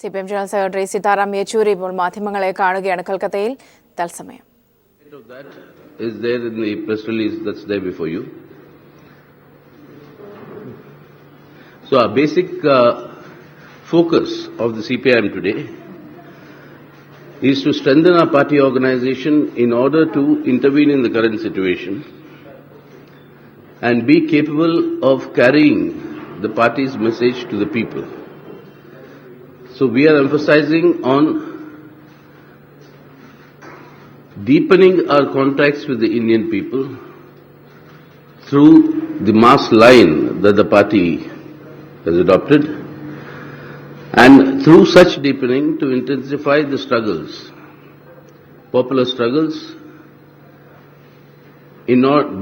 CPM General Secretary Sitaram Yechury ഇപ്പോൾ മാധ്യമങ്ങളെ കാണുകയാണ് കൽക്കത്തയിൽ തത്സമയം. That is there in the press release that's there before you. So our basic focus of the CPIM today is to strengthen our party organization in order to intervene in the current situation and be capable of carrying the party's message to the people. So we are emphasizing on deepening our contacts with the Indian people through the mass line that the party has adopted, and through such deepening to intensify the struggles, popular struggles,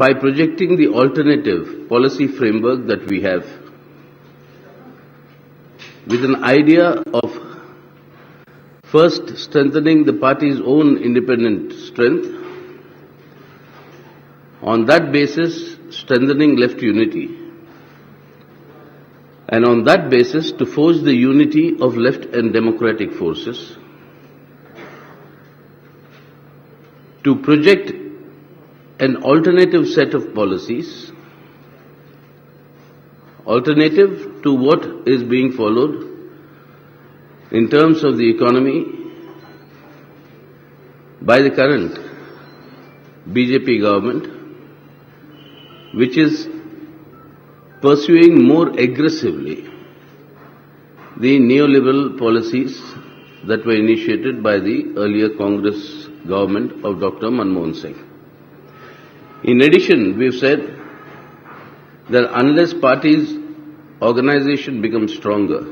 by projecting the alternative policy framework that we have, with an idea of first strengthening the party's own independent strength, on that basis strengthening left unity, and on that basis to forge the unity of left and democratic forces, to project an alternative set of policies, alternative to what is being followed in terms of the economy by the current BJP government, which is pursuing more aggressively the neoliberal policies that were initiated by the earlier Congress government of Dr. Manmohan Singh. In addition, we've said that unless parties' organization becomes stronger,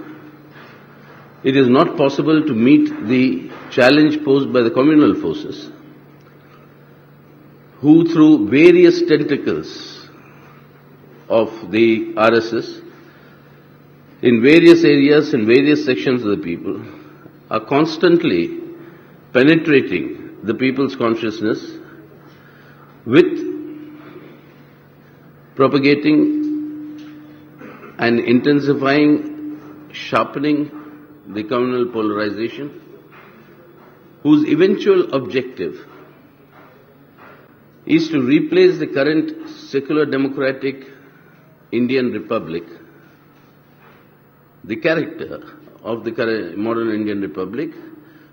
it is not possible to meet the challenge posed by the communal forces, who through various tentacles of the RSS, in various areas and various sections of the people, are constantly penetrating the people's consciousness with propagating and intensifying, sharpening the communal polarization, whose eventual objective is to replace the current secular democratic Indian Republic, the character of the current modern Indian Republic,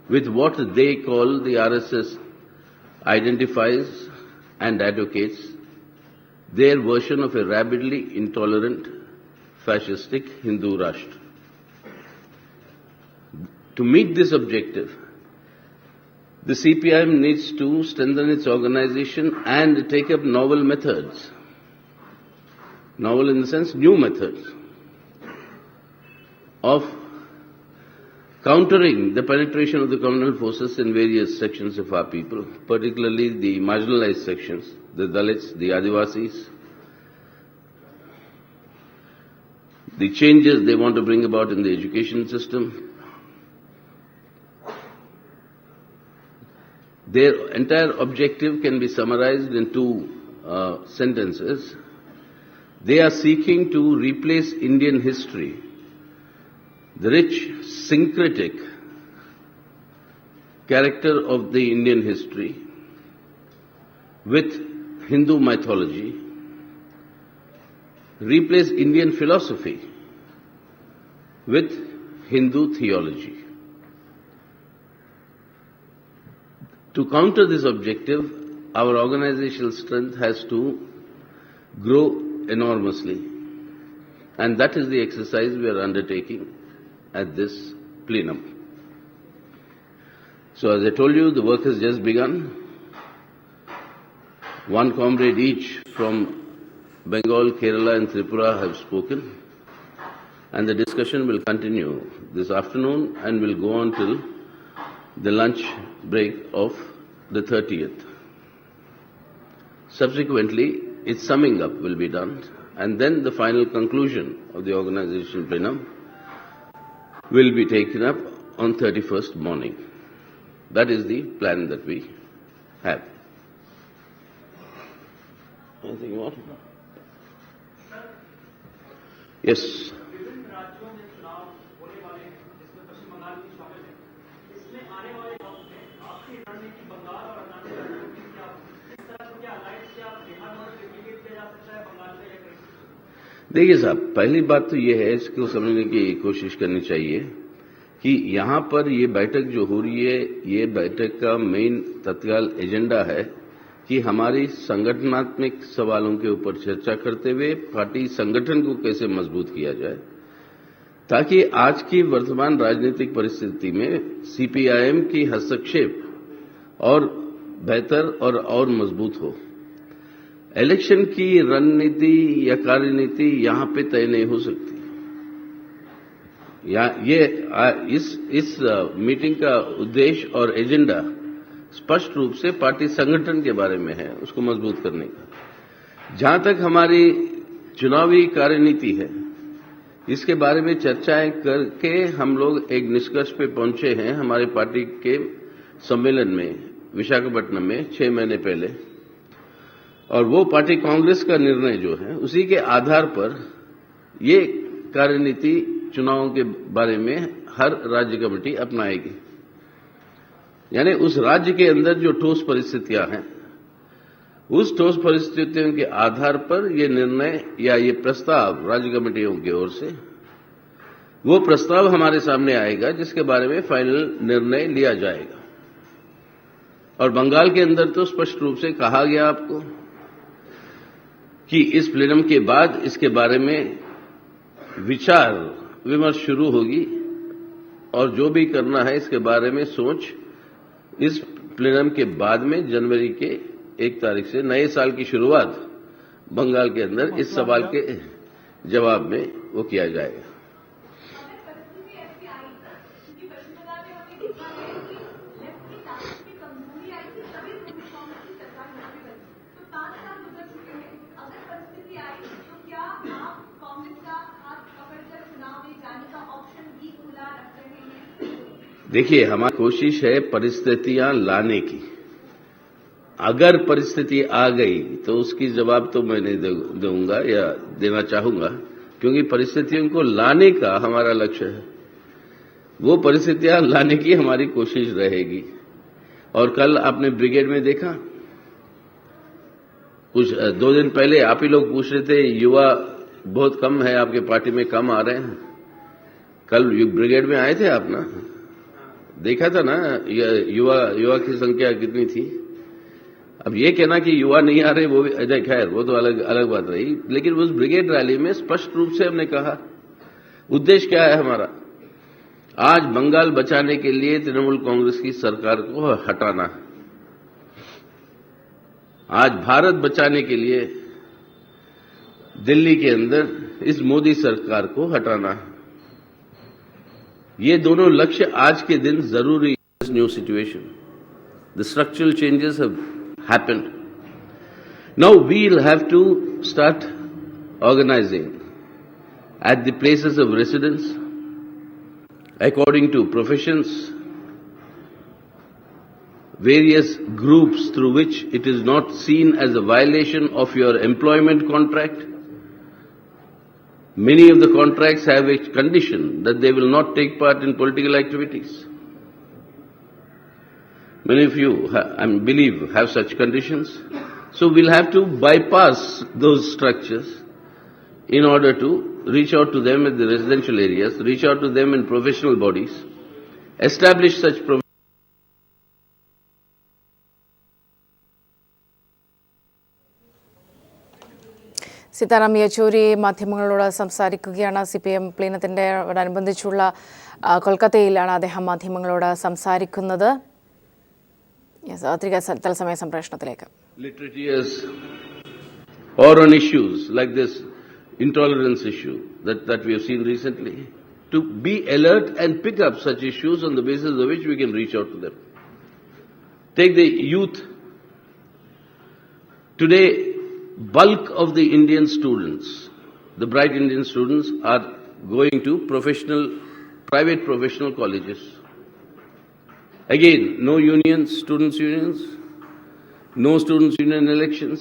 with what they call the RSS identifies and advocates their version of a rabidly intolerant, fascistic Hindu Rashtra. To meet this objective, the CPIM needs to strengthen its organization and take up novel methods. Novel in the sense, new methods of countering the penetration of the communal forces in various sections of our people, particularly the marginalized sections, the Dalits, the Adivasis, the changes they want to bring about in the education system. Their entire objective can be summarized in two sentences. They are seeking to replace Indian history, the rich, syncretic character of the Indian history, with Hindu mythology, replace Indian philosophy with Hindu theology. To counter this objective, our organizational strength has to grow enormously, and that is the exercise we are undertaking at this plenum. So as I told you, the work has just begun. One comrade each from Bengal, Kerala and Tripura have spoken, and the discussion will continue this afternoon and will go on till the lunch break of the 30th. Subsequently, its summing up will be done, and then the final conclusion of the organization plenum will be taken up on 31st morning. That is the plan that we have. Anything more? Yes. शामिल है। इसमें आने वाले वक्त में आपकी रणनीति बंगाल और अरुणाचल प्रदेश की क्या होगी? इस तरह क्या अलायंस क्या बिहार में रेप्लिकेट किया जा सकता है बंगाल में या कहीं? देखिए साहब, पहली बात तो ये है, इसको समझने की कोशिश करनी चाहिए कि यहां पर ये बैठक जो हो रही है, ये बैठक का मेन तत्काल एजेंडा है कि हमारी संगठनात्मक सवालों के ऊपर चर्चा करते हुए पार्टी संगठन को कैसे मजबूत किया जाए, ताकि आज की वर्तमान राजनीतिक परिस्थिति में सीपीआईएम की हस्तक्षेप और बेहतर और मजबूत हो। इलेक्शन की रणनीति या कार्यनीति यहां पे तय नहीं हो सकती। इस मीटिंग का उद्देश्य और एजेंडा स्पष्ट रूप से पार्टी संगठन के बारे में है, उसको मजबूत करने का। जहां तक हमारी चुनावी कार्यनीति है, इसके बारे में चर्चाएं करके हम लोग एक निष्कर्ष पे पहुंचे हैं हमारे पार्टी के सम्मेलन में विशाखापट्टनम में 6 महीने पहले, और वो पार्टी कांग्रेस का निर्णय जो है उसी के आधार पर ये कार्यनीति चुनावों के बारे में हर राज्य कमेटी अपनाएगी। यानी उस राज्य के अंदर जो ठोस परिस्थितियां हैं, उस ठोस परिस्थितियों के आधार पर ये निर्णय या ये प्रस्ताव राज्य कमेटियों की ओर से वो प्रस्ताव हमारे सामने आएगा, जिसके बारे में फाइनल निर्णय लिया जाएगा। और बंगाल के अंदर तो स्पष्ट रूप से कहा गया आपको कि इस प्लेनम के बाद इसके बारे में विचार विमर्श शुरू होगी और जो भी करना है इसके बारे में सोच इस प्लेनम के बाद में जनवरी के 1 तारीख से नए साल की शुरुआत बंगाल के अंदर इस सवाल के जवाब में वो किया जाएगा। देखिए, हमारी कोशिश है परिस्थितियां लाने की। अगर परिस्थिति आ गई तो उसकी जवाब तो मैं नहीं दूंगा या देना चाहूंगा, क्योंकि परिस्थितियों को लाने का हमारा लक्ष्य है। वो परिस्थितियां लाने की हमारी कोशिश रहेगी। और कल आपने ब्रिगेड में देखा, कुछ 2 दिन पहले आप ही लोग पूछ रहे थे युवा बहुत कम है आपके पार्टी में, कम आ रहे हैं। कल ब्रिगेड में आए थे आप ना, देखा था ना युवा की संख्या कितनी थी। अब ये कहना कि युवा नहीं आ रहे वो भी खैर वो तो अलग बात रही, लेकिन उस ब्रिगेड रैली में स्पष्ट रूप से हमने कहा उद्देश्य क्या है हमारा। आज बंगाल बचाने के लिए तृणमूल कांग्रेस की सरकार को हटाना है। आज भारत बचाने के लिए दिल्ली के अंदर इस मोदी सरकार को हटाना है। ये दोनों लक्ष्य आज के दिन जरूरी। New situation, the structural changes have happened. Now we'll have to start organizing at the places of residence, according to professions, various groups through which it is not seen as a violation of your employment contract. Many of the contracts have a condition that they will not take part in political activities. Many of you, I believe, have such conditions. So we'll have to bypass those structures in order to reach out to them at the residential areas, reach out to them in professional bodies, establish such Sitaram Yechury മാധ്യമങ്ങളോട് സംസാരിക്കുകയാണ്. CPM പ്ലീനത്തിനോടനുബന്ധിച്ചുള്ള കൊൽക്കത്തയിലാണ് അദ്ദേഹം മാധ്യമങ്ങളോട് സംസാരിക്കുന്നത്. തത്സമയ സംപ്രേഷണത്തിലേക്ക്. Literatious or on issues like this intolerance issue that we have seen recently, to be alert and pick up such issues on the basis of which we can reach out to them. Take the youth. Today, bulk of the Indian students, the bright Indian students, are going to private professional colleges. Again, no unions, students' unions, no students' union elections.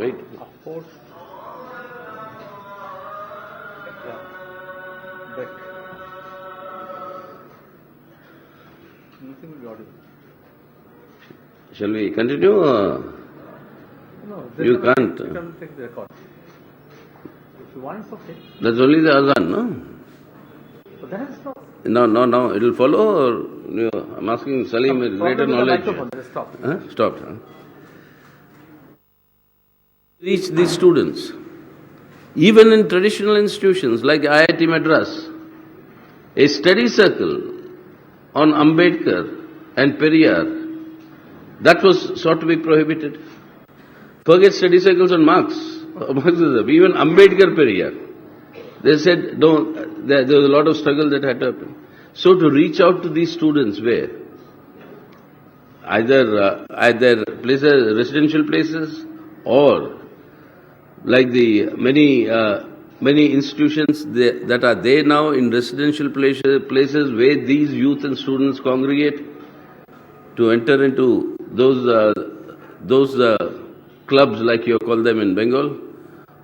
Right? Correct. Nothing will be audible. Shall we continue? No, You can't. You can take the record. If you want, it's okay. That's only the azan, no? But then it's not. No. It will follow or I'm asking Salim greater knowledge. Stop. Stopped. Reach these students. Even in traditional institutions like IIT Madras, a study circle on Ambedkar and Periyar, that was sought to be prohibited. Forget study circles on Marxism, even Ambedkar Periyar. They said, no, there was a lot of struggle that had to happen. So to reach out to these students where? Either places, residential places, or like the many institutions that are there now in residential places where these youth and students congregate, to enter into those clubs like you call them in Bengal,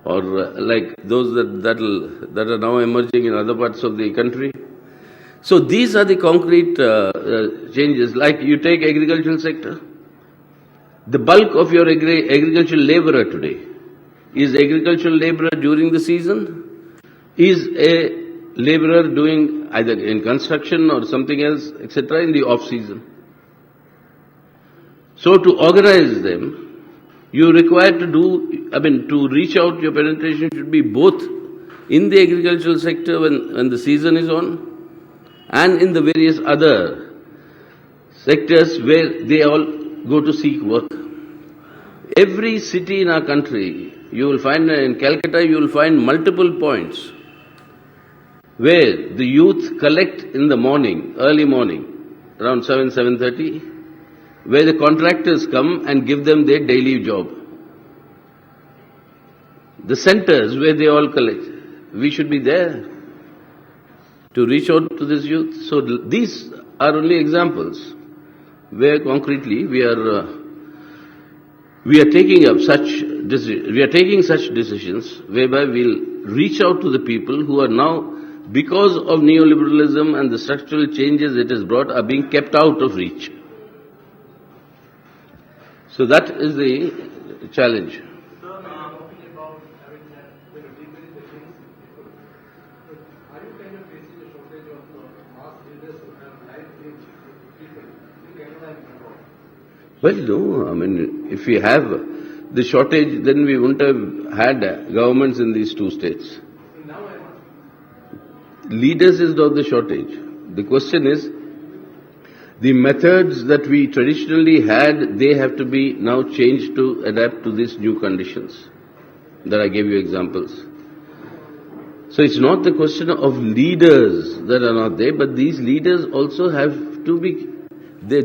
or like those that are now emerging in other parts of the country. So these are the concrete changes. Like you take agricultural sector, the bulk of your agricultural laborer today is agricultural laborer during the season, is a laborer doing either in construction or something else, etc. in the off-season. So to organize them, you require to reach out, your penetration should be both in the agricultural sector when the season is on, and in the various other sectors where they all go to seek work. Every city in our country, you will find in Calcutta, you will find multiple points where the youth collect in the morning, early morning, around 7:30, where the contractors come and give them their daily job. The centers where they all collect, we should be there to reach out to this youth. So these are only examples where concretely we are taking such decisions whereby we'll reach out to the people who are now, because of neoliberalism and the structural changes it has brought, are being kept out of reach. So that is the challenge. Sir, talking about having the delivery machines, are you kind of facing a shortage of mass leaders who have life-age people in Canada and abroad? Well, no, if we have the shortage, then we wouldn't have had governments in these two states. Now I want. Leaders is not the shortage. The question is, the methods that we traditionally had, they have to be now changed to adapt to these new conditions that I gave you examples. So it's not the question of leaders that are not there, but these leaders also have to be, the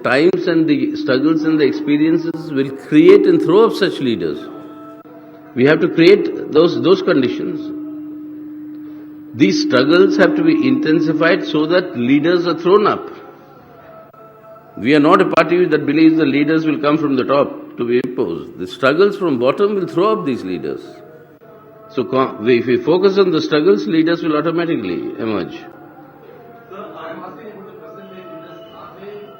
times and the struggles and the experiences will create and throw up such leaders. We have to create those conditions. These struggles have to be intensified so that leaders are thrown up. We are not a party that believes the leaders will come from the top to be imposed. The struggles from bottom will throw up these leaders. So if we focus on the struggles, leaders will automatically emerge. Sir, I am asking about the present day leaders. Are they,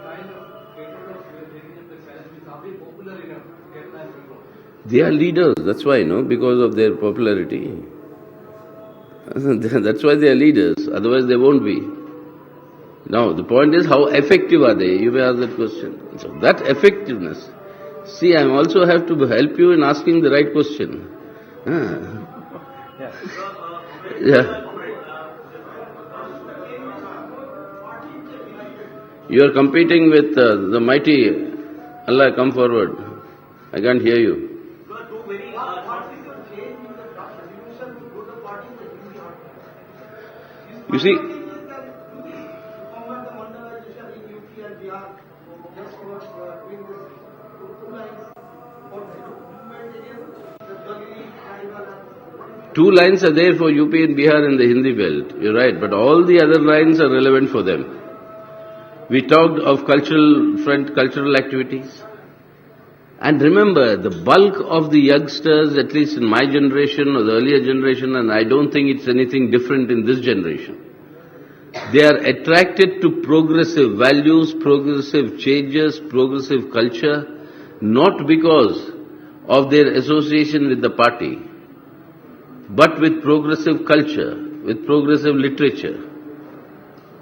kind of capable of taking up the challenges? Are they popular enough to get that control? They are leaders, that's why, because of their popularity. That's why they are leaders, otherwise they won't be. Now, the point is, how effective are they? You may ask that question. So that effectiveness. See, I also have to help you in asking the right question. Yeah. You are competing with the mighty. Allah, come forward. I can't hear you. You see, two lines are there for UP and Bihar in the Hindi belt, you're right, but all the other lines are relevant for them. We talked of cultural activities. And remember, the bulk of the youngsters, at least in my generation or the earlier generation, and I don't think it's anything different in this generation, they are attracted to progressive values, progressive changes, progressive culture, not because of their association with the party, but with progressive culture, with progressive literature.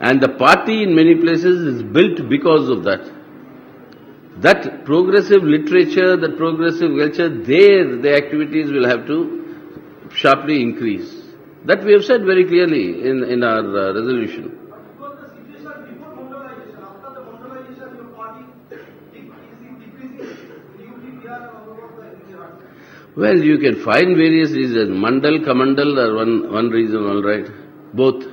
And the party in many places is built because of that. That progressive literature, that progressive culture, there the activities will have to sharply increase. That we have said very clearly in our resolution. Because the situation before mondialization, after the mondialization, your party is decreasing. You we are over the Gujarat. Well, you can find various reasons. Mandal, Kamandal are one reason, all right. Both.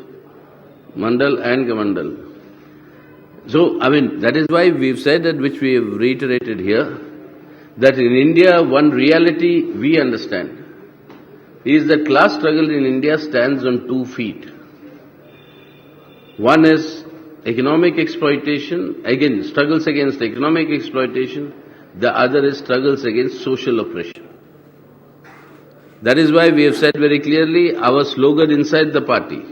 Mandal and Kamandal. So, that is why we've said that, which we have reiterated here, that in India, one reality we understand is that class struggle in India stands on 2 feet. One is economic exploitation, again, struggles against economic exploitation. The other is struggles against social oppression. That is why we have said very clearly, our slogan inside the party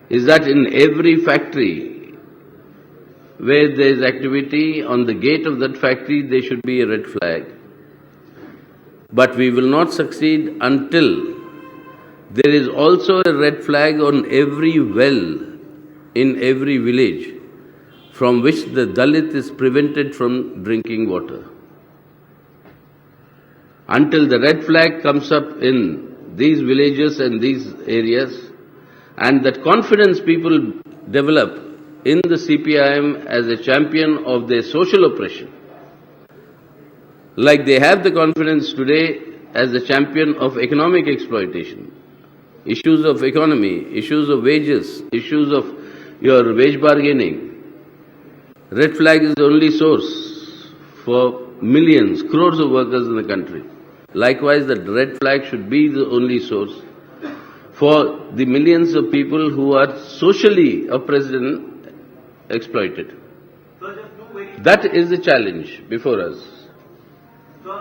is that in every factory where there is activity, on the gate of that factory there should be a red flag. But we will not succeed until there is also a red flag on every well in every village from which the Dalit is prevented from drinking water. Until the red flag comes up in these villages and these areas, and that confidence people develop in the CPIM as a champion of their social oppression, like they have the confidence today as a champion of economic exploitation, issues of economy, issues of wages, issues of your wage bargaining. Red flag is the only source for millions, crores of workers in the country. Likewise, the red flag should be the only source for the millions of people who are socially oppressed and exploited. That is the challenge before us. So,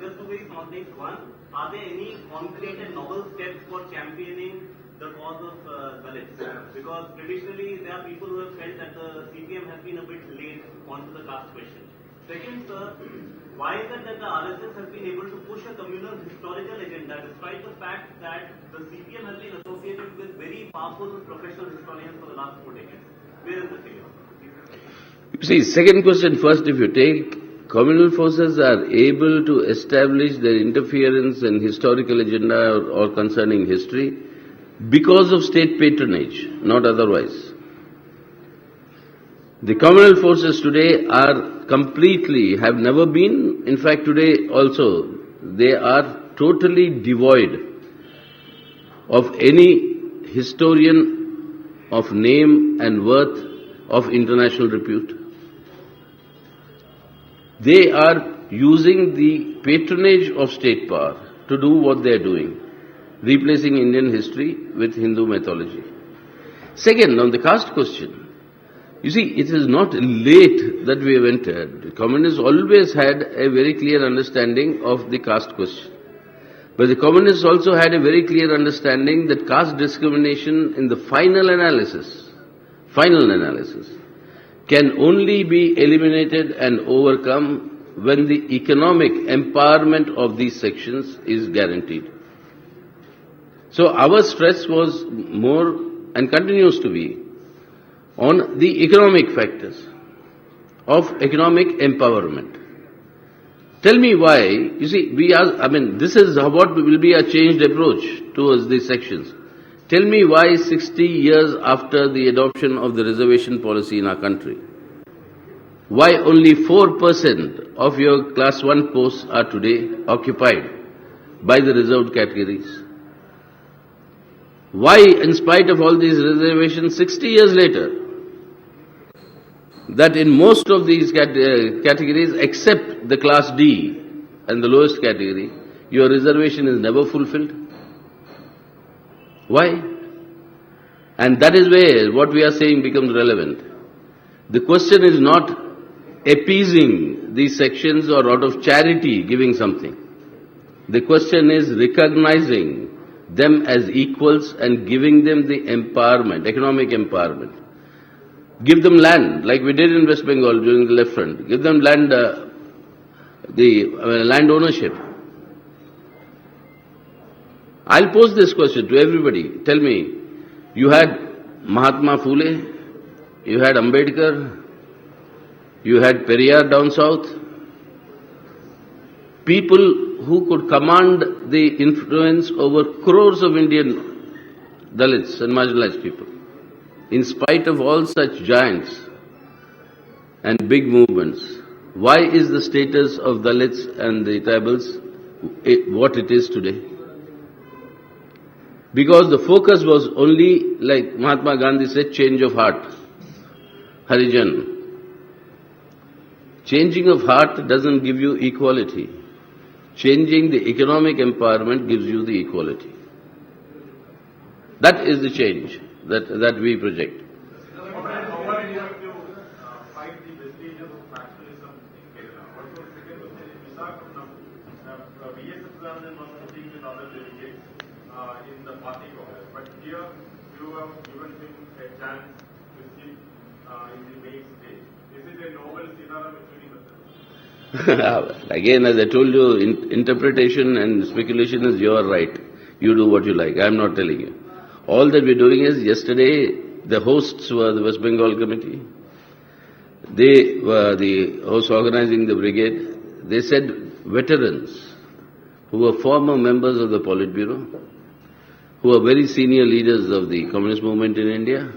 just two very small things. One, are there any concrete and novel steps for championing the cause of Dalits? Because traditionally there are people who have felt that the CPM has been a bit late onto the caste question. Second, sir, why is it that the RSS has been able to push a communal historical agenda despite the fact that the CPM has been associated with very powerful professional historians for the last 4 decades? Where is the failure? You see, second question first, if you take, communal forces are able to establish their interference in historical agenda or concerning history because of state patronage, not otherwise. The communal forces today are completely, have never been, in fact today also, they are totally devoid of any historian of name and worth of international repute. They are using the patronage of state power to do what they are doing, replacing Indian history with Hindu mythology. Second, on the caste question, you see, it is not late that we have entered. The communists always had a very clear understanding of the caste question. But the communists also had a very clear understanding that caste discrimination in the final analysis, can only be eliminated and overcome when the economic empowerment of these sections is guaranteed. So our stress was more and continues to be on the economic factors of economic empowerment. Tell me why, you see, this is what will be a changed approach towards these sections. Tell me why 60 years after the adoption of the reservation policy in our country, why only 4% of your class 1 posts are today occupied by the reserved categories? Why, in spite of all these reservations, 60 years later, that in most of these categories, except the class D and the lowest category, your reservation is never fulfilled? Why? And that is where what we are saying becomes relevant. The question is not appeasing these sections or out of charity giving something. The question is recognizing them as equals and giving them the empowerment, economic empowerment. Give them land, like we did in West Bengal during the left front. Give them land, land ownership. I'll pose this question to everybody. Tell me, you had Mahatma Phule, you had Ambedkar, you had Periyar down south. People who could command the influence over crores of Indian Dalits and marginalized people. In spite of all such giants and big movements, why is the status of Dalits and the tribals what it is today? Because the focus was only, like Mahatma Gandhi said, change of heart. Harijan. Changing of heart doesn't give you equality. Changing the economic empowerment gives you the equality. That is the change that we project. How are you going to fight the vestiges of factionalism in Kerala? Also, second question is Visakhapatnam. VSF Gandhi was sitting with other delegates in the party congress, but here you have given him a chance to sit in the main stage. Is it a novel Sitaram Yechuri method? Again, as I told you, interpretation and speculation is your right. You do what you like. I am not telling you. All that we're doing is, yesterday, the hosts were the West Bengal committee. They were the hosts organizing the brigade. They said veterans who were former members of the Politburo, who are very senior leaders of the communist movement in India,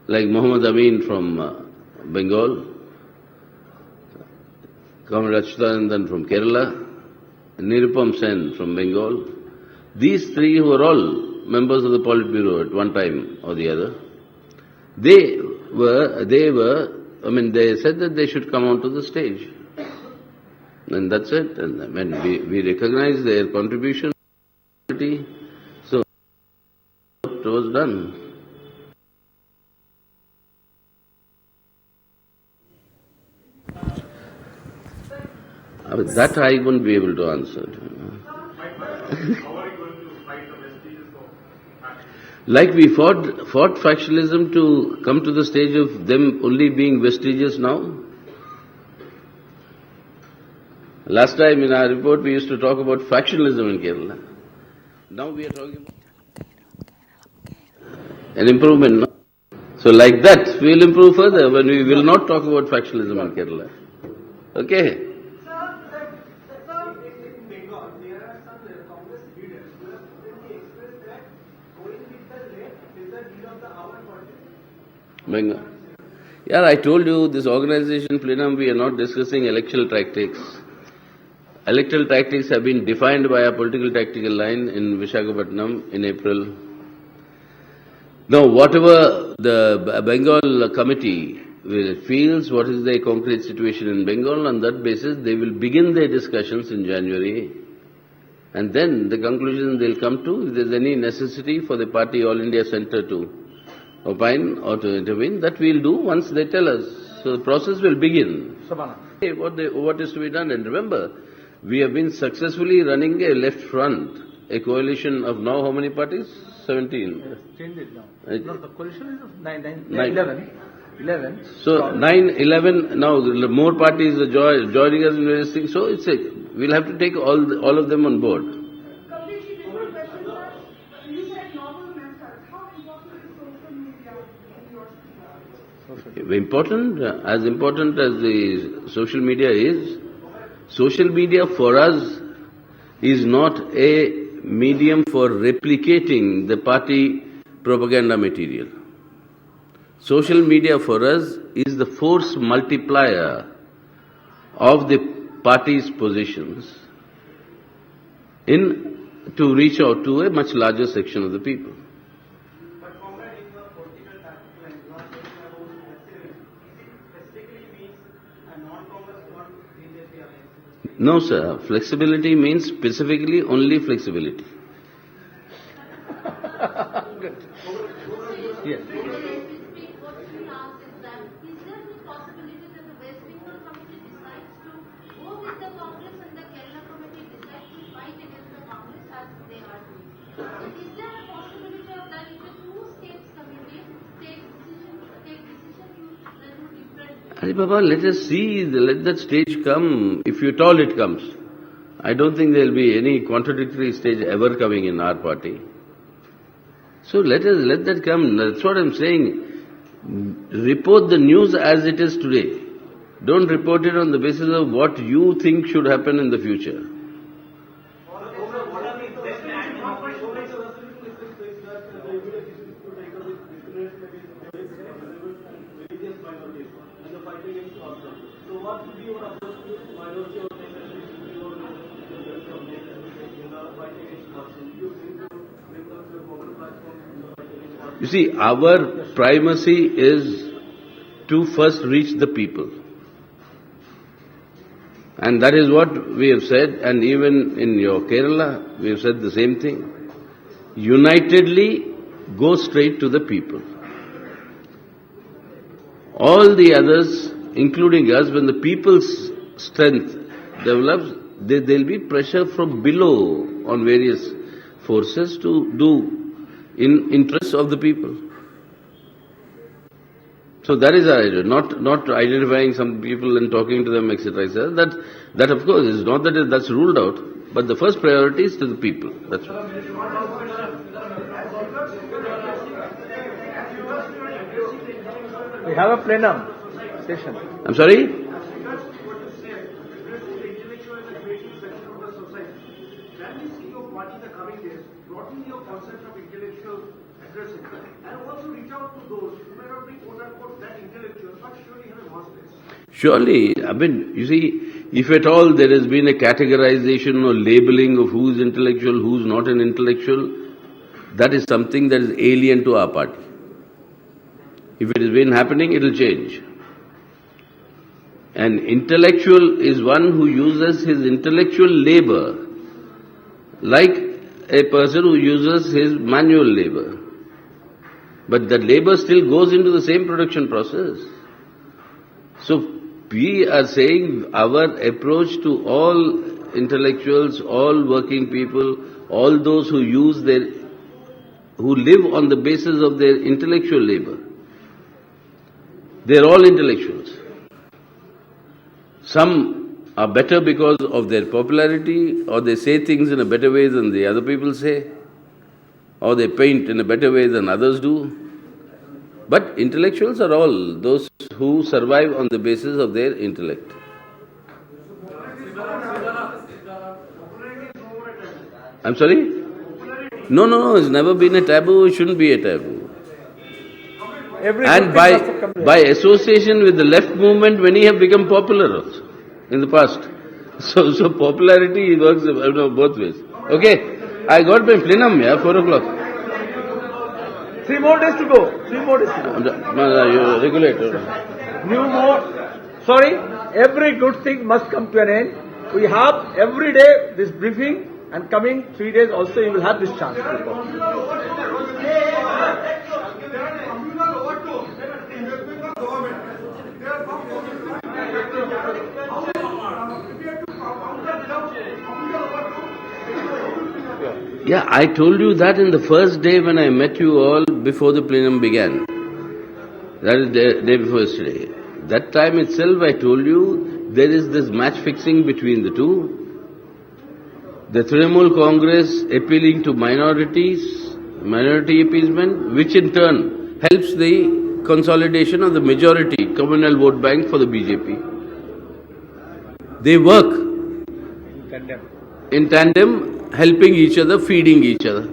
like Muhammad Amin from Bengal, Comrade Achyutanandan from Kerala, Nirupam Sen from Bengal. These three who were all members of the Politburo at one time or the other, they said that they should come onto the stage. And that's it. And we recognize their contribution. So it was done. That I won't be able to answer. How are you going to fight the vestiges of factionalism? Like we fought factionalism to come to the stage of them only being vestigious now. Last time in our report we used to talk about factionalism in Kerala. Now we are talking about an improvement. No? So like that we will improve further when we will not talk about factionalism in Kerala. Okay? In Bengal, there are some Congress leaders who have openly expressed that going with the left is the need of the hour for them. Bengal. Yeah, I told you this organization plenum we are not discussing electoral tactics. Electoral tactics have been defined by a political tactical line in Visakhapatnam in April. Now, whatever the Bengal committee feels, what is the concrete situation in Bengal, on that basis they will begin their discussions in January. And then the conclusion they'll come to, if there's any necessity for the party All India Centre to opine or to intervene, that we'll do once they tell us. So the process will begin. What is to be done? And remember, we have been successfully running a left front, a coalition of now how many parties? 17. Yes, change it now. No, the coalition is 11. 11. So 9, 11, now more parties are joining us in various things. So we'll have to take all of them on board. Completely different question, sir. You said novel methods. How important is social media in your Important, as important as the social media is, social media for us is not a medium for replicating the party propaganda material. Social media for us is the force multiplier of the party's positions to reach out to a much larger section of the people. But comrade, in the political tactical line, you are talking about flexibility. Is it specifically means a non-Congress not BJP alliance? No, sir. Flexibility means specifically only flexibility. Good. Yes. What we ask is that, is there any possibility that the West Is there a possibility of that if the two states committees take decision to do different? Hari Baba, let us see, let that stage come, if at all it comes. I don't think there will be any contradictory stage ever coming in our party. So let that come. That's what I'm saying. Report the news as it is today. Don't report it on the basis of what you think should happen in the future. You see, our primacy is to first reach the people. And that is what we have said, and even in your Kerala, we have said the same thing. Unitedly go straight to the people. All the others, including us, when the people's strength develops, there will be pressure from below on various forces to do in interest of the people. So that is our idea, not identifying some people and talking to them, etc. That of course is not that that's ruled out, but the first priority is to the people. That's what. We have a plenum session. I'm sorry? Surely, I mean, you see, if at all there has been a categorization or labeling of who is intellectual, who is not an intellectual, that is something that is alien to our party. If it has been happening, it will change. An intellectual is one who uses his intellectual labor like a person who uses his manual labor. But that labor still goes into the same production process. So we are saying our approach to all intellectuals, all working people, all those who who live on the basis of their intellectual labor, they are all intellectuals. Some are better because of their popularity, or they say things in a better way than the other people say, or they paint in a better way than others do. But intellectuals are all those who survive on the basis of their intellect. I'm sorry? No, it's never been a taboo, it shouldn't be a taboo. And by association with the left movement, many have become popular also in the past. So popularity works both ways. Okay, I got my plenum, 4 o'clock. 3 more days to go. No, you regulate. Sorry, every good thing must come to an end. We have every day this briefing, and coming 3 days also you will have this chance. Yeah, I told you that in the first day when I met you all before the plenum began. That is the day before yesterday. That time itself I told you there is this match fixing between the two. The Trinamool Congress appealing to minority appeasement, which in turn helps the consolidation of the majority communal vote bank for the BJP. They work in tandem, helping each other, feeding each other.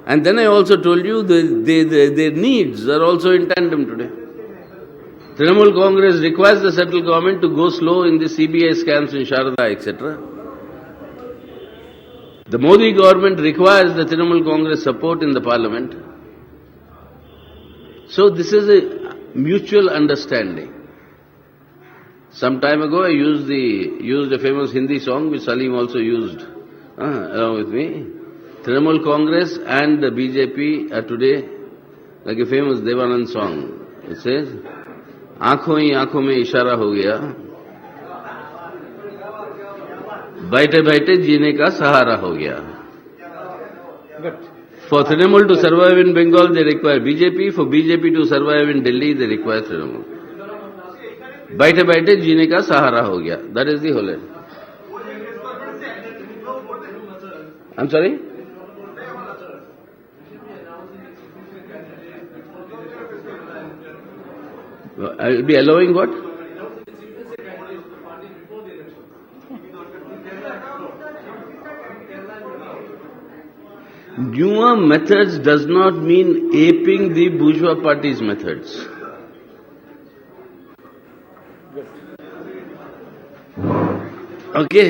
And then I also told you their needs are also in tandem today. Trinamool Congress requires the central government to go slow in the CBI scams in Sharada, etc. The Modi government requires the Trinamool Congress support in the parliament. So this is a mutual understanding. Some time ago I used a famous Hindi song which Salim also used along with me. Trinamool Congress and the BJP are today like a famous Devanand song. It says, आँखों ही आँखों में इशारा हो गया, बैठे बैठे जीने का सहारा हो गया. For Trinamool to survive in Bengal, they require BJP. For BJP to survive in Delhi, they require Trinamool. बैठे बैठे जीने का सहारा हो गया. That is the whole end. I'm sorry? I will be allowing what? Newer methods does not mean aping the bourgeois party's methods. Okay.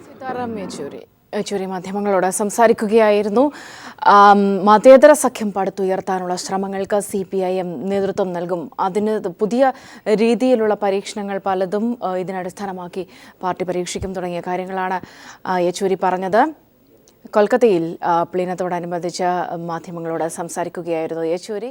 Sitaram Yechury മാധ്യമങ്ങളോട് സംസാരിക്കുകയായിരുന്നു. മതേതര സഖ്യം പടുത്തുയർത്താനുള്ള ശ്രമങ്ങൾക്ക് CPIM നേതൃത്വം നൽകും. അതിന് പുതിയ രീതിയിലുള്ള പരീക്ഷണങ്ങൾ പലതും ഇതിനടിസ്ഥാനമാക്കി പാർട്ടി പരീക്ഷിക്കും തുടങ്ങിയ കാര്യങ്ങളാണ് യെച്ചൂരി പറഞ്ഞത്. കൊൽക്കത്തയിൽ പ്ലീനത്തോടനുബന്ധിച്ച് മാധ്യമങ്ങളോട് സംസാരിക്കുകയായിരുന്നു യെച്ചൂരി.